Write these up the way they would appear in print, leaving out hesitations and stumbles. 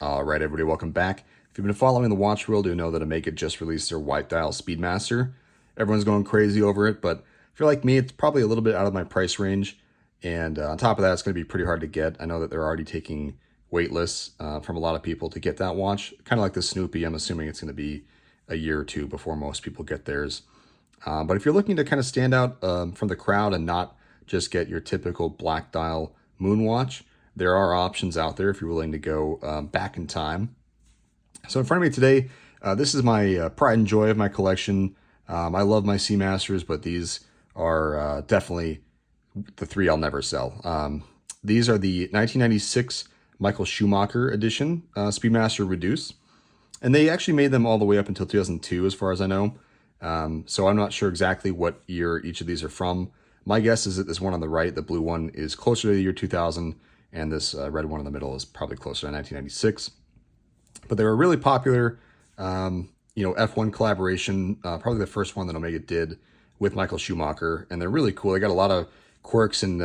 All right, everybody, welcome back. If you've been following the watch world, you know that Omega just released their white dial Speedmaster. Everyone's going crazy over it, but if you're like me, it's probably a little bit out of my price range. And on top of that, it's going to be pretty hard to get. I know that they're already taking wait lists from a lot of people to get that watch. Kind of like the Snoopy, I'm assuming it's going to be a year or two before most people get theirs. But if you're looking to kind of stand out from the crowd and not just get your typical black dial Moonwatch, there are options out there if you're willing to go back in time. So in front of me today, this is my pride and joy of my collection. I love my Seamasters, but these are definitely the three I'll never sell. These are the 1996 Michael Schumacher edition Speedmaster Reduced. And they actually made them all the way up until 2002, as far as I know. So I'm not sure exactly what year each of these are from. My guess is that this one on the right, the blue one, is closer to the year 2000, and this red one in the middle is probably closer to 1996. But they were really popular, F1 collaboration, probably the first one that Omega did with Michael Schumacher, and they're really cool. They got a lot of quirks and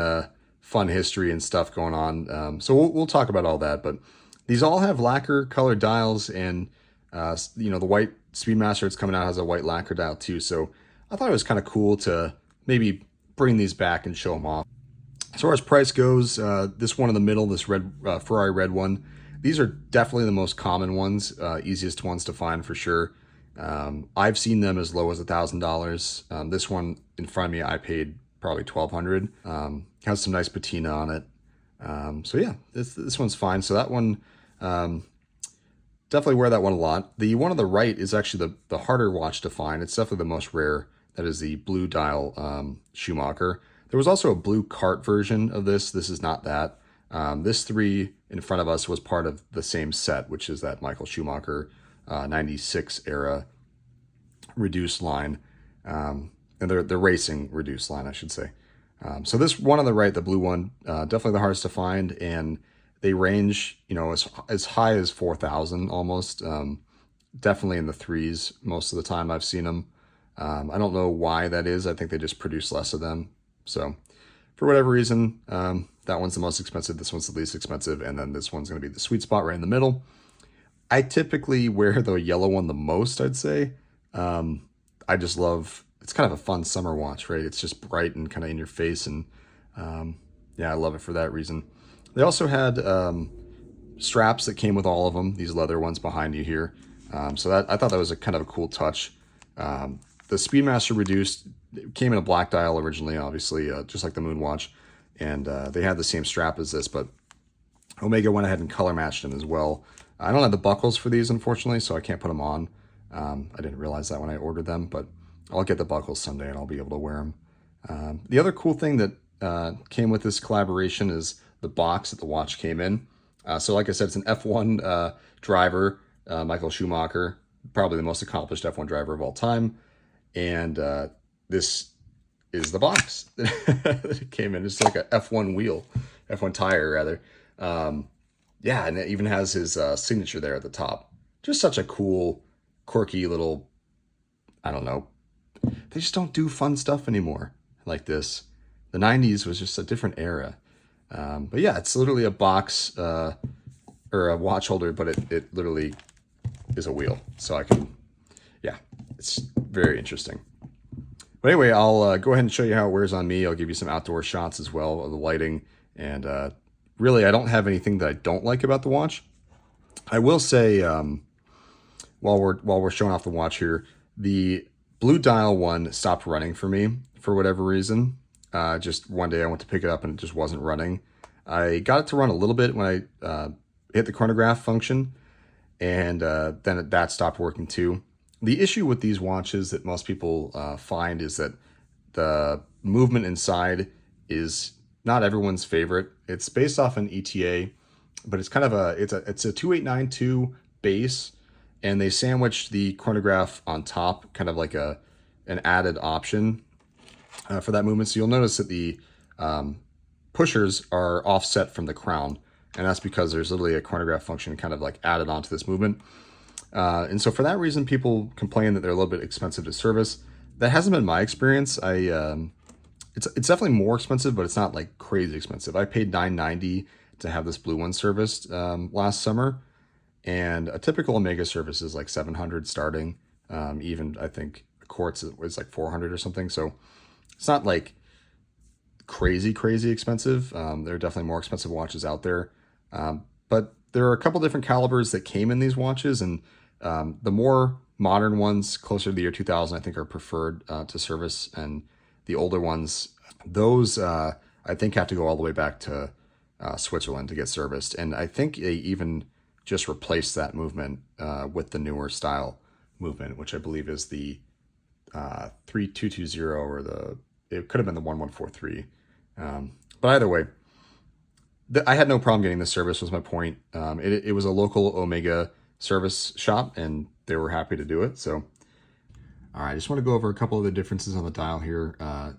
fun history and stuff going on. So we'll talk about all that, but these all have lacquer colored dials, and the white Speedmaster that's coming out has a white lacquer dial too. So I thought it was kind of cool to maybe bring these back and show them off. As far as price goes, this one in the middle, this red Ferrari red one, these are definitely the most common ones, easiest ones to find for sure. I've seen them as low as $1,000. This one in front of me, I paid probably $1,200. Has some nice patina on it. So yeah, this one's fine. So that one, definitely wear that one a lot. The one on the right is actually the harder watch to find. It's definitely the most rare. That is the blue dial Schumacher. There was also a blue cart version of this. This is not that. This three in front of us was part of the same set, which is that Michael Schumacher 96 era reduced line. And the racing reduced line, I should say. So this one on the right, the blue one, definitely the hardest to find. And they range, as high as 4,000 almost. Definitely in the threes most of the time I've seen them. I don't know why that is. I think they just produce less of them. So for whatever reason, that one's the most expensive, this one's the least expensive, and then this one's going to be the sweet spot right in the middle. I typically wear the yellow one the most, I'd say. I just love, it's kind of a fun summer watch, right? It's just bright and kind of in your face, and yeah, I love it for that reason. They also had straps that came with all of them, these leather ones behind you here. So that I thought that was a kind of a cool touch. The Speedmaster Reduced came in a black dial originally, obviously, just like the Moonwatch, and they had the same strap as this, but Omega went ahead and color matched them as well. I don't have the buckles for these, unfortunately, so I can't put them on. I didn't realize that when I ordered them, but I'll get the buckles someday and I'll be able to wear them. The other cool thing that came with this collaboration is the box that the watch came in. So like I said, it's an F1 driver, Michael Schumacher, probably the most accomplished F1 driver of all time. And this is the box that it came in. It's like a F1 wheel, F1 tire rather. Yeah, and it even has his signature there at the top. Just such a cool, quirky little, I don't know. They just don't do fun stuff anymore like this. The 90s was just a different era. But yeah, it's literally a box or a watch holder, but it literally is a wheel. So I can, yeah, it's very interesting. But anyway, I'll go ahead and show you how it wears on me. I'll give you some outdoor shots as well of the lighting. And really, I don't have anything that I don't like about the watch. I will say, while we're showing off the watch here, the blue dial one stopped running for me for whatever reason. Just one day I went to pick it up and it just wasn't running. I got it to run a little bit when I hit the chronograph function, and then that stopped working too. The issue with these watches that most people find is that the movement inside is not everyone's favorite. It's based off an ETA, but it's kind of it's a 2892 base, and they sandwich the chronograph on top, kind of like an added option for that movement. So you'll notice that the pushers are offset from the crown, and that's because there's literally a chronograph function kind of like added onto this movement. And so for that reason, people complain that they're a little bit expensive to service. That hasn't been my experience. It's definitely more expensive, but it's not like crazy expensive. I paid $9.90 to have this blue one serviced last summer, And a typical Omega service is like 700 starting. Even I think a Quartz was like 400 or something. So it's not like crazy expensive. There are definitely more expensive watches out there. But there are a couple different calibers that came in these watches, and the more modern ones closer to the year 2000, I think, are preferred to service, and the older ones, those I think have to go all the way back to Switzerland to get serviced. And I think they even just replaced that movement with the newer style movement, which I believe is the 3220 or it could have been the 1143. But either way, I had no problem getting this service, was my point. It was a local Omega service shop, and they were happy to do it. So, all right, I just want to go over a couple of the differences on the dial here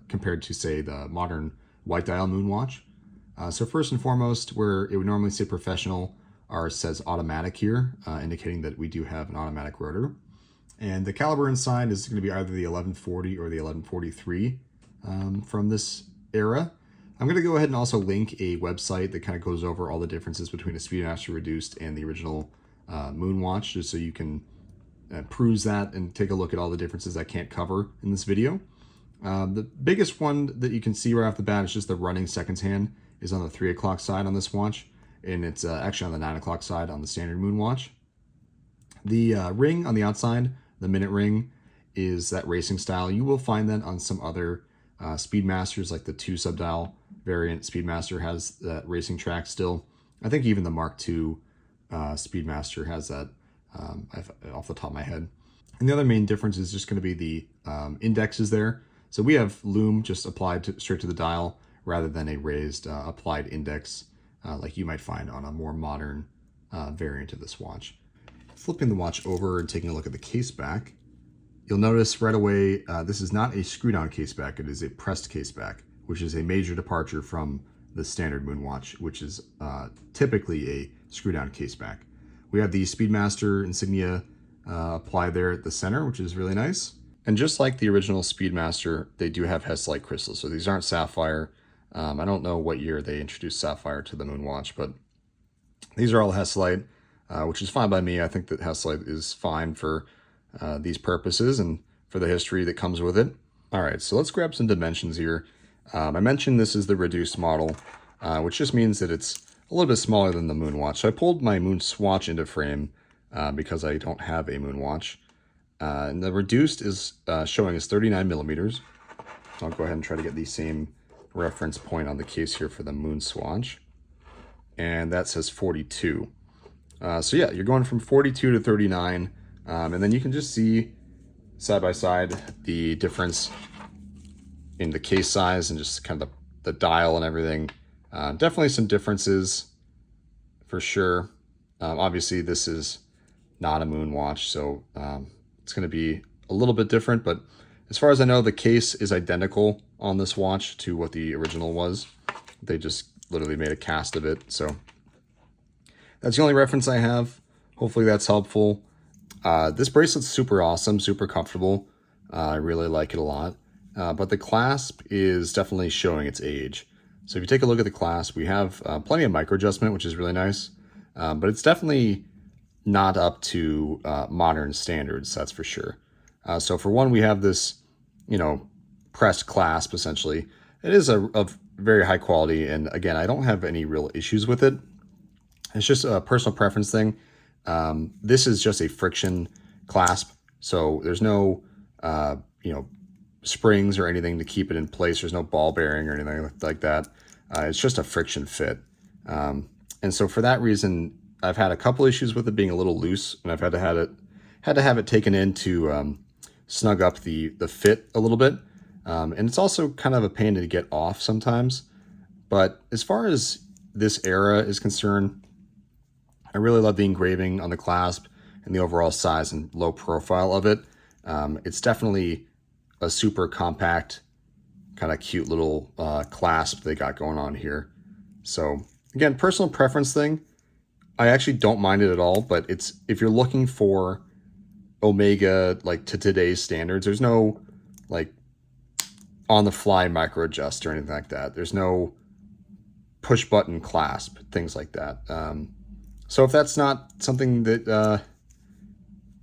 compared to, say, the modern white dial Moonwatch. So first and foremost, where it would normally say professional, ours says automatic here, indicating that we do have an automatic rotor. And the caliber inside is going to be either the 1140 or the 1143 from this era. I'm going to go ahead and also link a website that kind of goes over all the differences between a Speedmaster Reduced and the original Moonwatch, just so you can peruse that and take a look at all the differences I can't cover in this video. The biggest one that you can see right off the bat is just the running seconds hand is on the 3 o'clock side on this watch, and it's actually on the 9 o'clock side on the standard Moonwatch. The ring on the outside, the minute ring, is that racing style. You will find that on some other Speedmasters, like the 2 subdial variant Speedmaster has that racing track still. I think even the Mark II Speedmaster has that off the top of my head. And the other main difference is just going to be the indexes there. So we have lume just applied straight to the dial rather than a raised applied index like you might find on a more modern variant of this watch. Flipping the watch over and taking a look at the case back, you'll notice right away this is not a screw-down case back, it is a pressed case back, which is a major departure from the standard Moonwatch, which is typically a screw-down case back. We have the Speedmaster insignia applied there at the center, which is really nice. And just like the original Speedmaster, they do have Heslite crystals, so these aren't sapphire. I don't know what year they introduced sapphire to the Moonwatch, but these are all Heslite, which is fine by me. I think that Heslite is fine for these purposes and for the history that comes with it. All right, so let's grab some dimensions here. I mentioned this is the reduced model, which just means that it's a little bit smaller than the Moonwatch. So I pulled my Moonswatch into frame because I don't have a Moonwatch. And the reduced is showing as 39 millimeters. So I'll go ahead and try to get the same reference point on the case here for the Moonswatch. And that says 42. So yeah, you're going from 42 to 39. And then you can just see side by side the difference in the case size and just kind of the dial and everything. Definitely some differences for sure. Obviously this is not a Moonwatch, so it's going to be a little bit different, but as far as I know, the case is identical on this watch to what the original was. They just literally made a cast of it, so that's the only reference I have. Hopefully that's helpful. This bracelet's super awesome, super comfortable. I really like it a lot. But the clasp is definitely showing its age. So if you take a look at the clasp, we have plenty of micro adjustment, which is really nice. But it's definitely not up to modern standards, that's for sure. So for one, we have this, pressed clasp, essentially. It is of very high quality, and again, I don't have any real issues with it. It's just a personal preference thing. This is just a friction clasp, so there's no, springs or anything to keep it in place. There's no ball bearing or anything like that. It's just a friction fit. And so for that reason, I've had a couple issues with it being a little loose, and I've had to have it taken in to snug up the fit a little bit. And it's also kind of a pain to get off sometimes. But as far as this era is concerned, I really love the engraving on the clasp and the overall size and low profile of it. It's definitely a super compact, kind of cute little clasp they got going on here. So again, personal preference thing. I actually don't mind it at all, but it's, if you're looking for Omega like to today's standards, there's no like on the fly micro adjust or anything like that. There's no push button clasp, things like that. So if that's not something that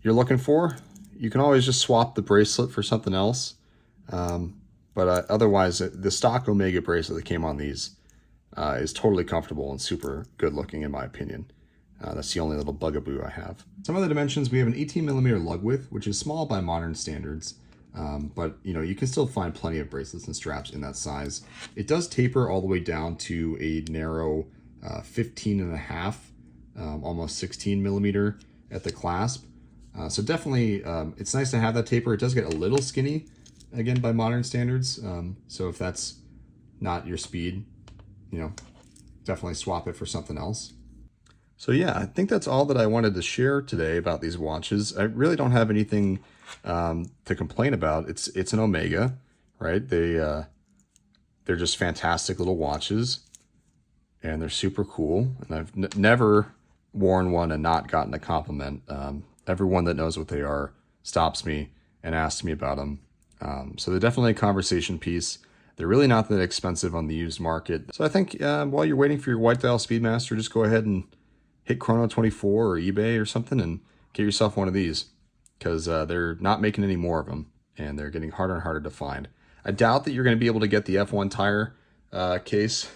you're looking for, you can always just swap the bracelet for something else. But otherwise, the stock Omega bracelet that came on these is totally comfortable and super good looking in my opinion. That's the only little bugaboo I have. Some other dimensions, we have an 18mm lug width, which is small by modern standards. But you can still find plenty of bracelets and straps in that size. It does taper all the way down to a narrow 15.5, almost 16mm at the clasp. So definitely, it's nice to have that taper. It does get a little skinny, again, by modern standards. So if that's not your speed, definitely swap it for something else. So yeah, I think that's all that I wanted to share today about these watches. I really don't have anything to complain about. It's an Omega, right? They're just fantastic little watches, and they're super cool. And I've never worn one and not gotten a compliment. Everyone that knows what they are stops me and asks me about them. So they're definitely a conversation piece. They're really not that expensive on the used market. So I think while you're waiting for your white dial Speedmaster, just go ahead and hit Chrono24 or eBay or something and get yourself one of these, because they're not making any more of them, and they're getting harder and harder to find. I doubt that you're going to be able to get the F1 tire case.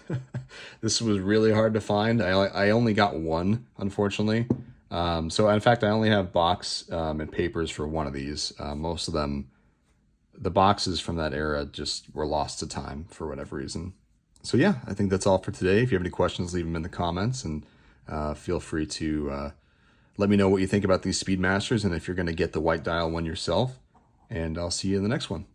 This was really hard to find. I only got one, unfortunately. So in fact, I only have box and papers for one of these. Most of them, the boxes from that era just were lost to time for whatever reason. So yeah, I think that's all for today. If you have any questions, leave them in the comments, and feel free to let me know what you think about these Speedmasters and if you're going to get the white dial one yourself. And I'll see you in the next one.